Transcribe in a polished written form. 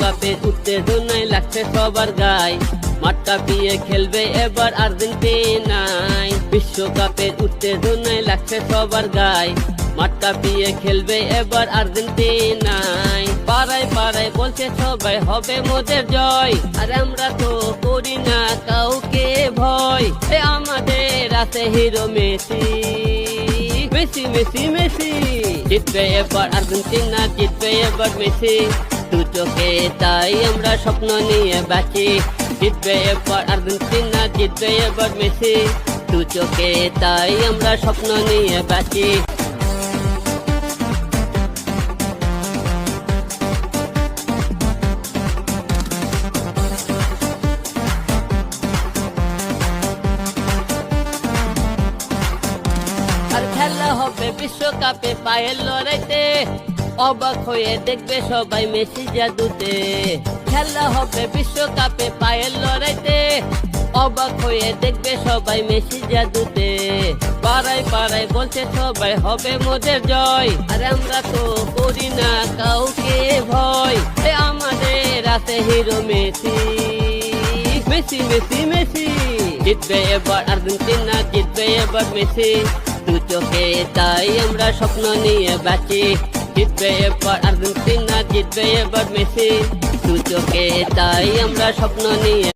বিশ্বকাপে উত্তেজনায় লাগছে সবার গায়, মাঠটা পিয়ে খেলবে এবার আর্জেন্টিনায়। বিশ্বকাপের উত্তেজনায় লাগছে সবার গায়, মাঠটা পিয়ে খেলবে এবার আর্জেন্টিনায়। পাড়ায় পাড়ায় বলছে সবাই হবে মোদের জয়, আর আমরা তো করি না কাউকে ভয়। আমাদের আছে hero Messi, Messi Messi Messi. জিতবে এবার আর্জেন্টিনা, জিতবে এবার মেসি, দু চোখে তাই আমরা স্বপ্ন নিয়ে বাঁচি। জিতবে এবার আর্জেন্টিনা, জিতবে এবার মেসি, দু চোখে তাই আমরা স্বপ্ন নিয়ে বাঁচি। আর খেলা হবে বিশ্বকাপে পায়ের লড়াইতে, অবাক হয়ে দেখবে সবাই মেসি জাদুতে। খেলা হবে বিশ্বকাপে পায়ের লড়াইতে, অবাক হয়ে দেখবে সবাই মেসি জাদুতে। পাড়ায় পাড়ায় বলছে সবাই হবে মোদের জয়, আর আমরা তো করি না কাউকে ভয়। আমাদের আছে hero Messi, Messi Messi Messi. জিতবে এবার আর্জেন্টিনা, জিতবে এবার মেসি, দু চোখে তাই আমরা স্বপ্ন নিয়ে বাঁচি। জিতবে এবার আর্জেন্টিনা, জিতবে এবার মেসি, দু চোখে তাই আমরা স্বপ্ন নিয়ে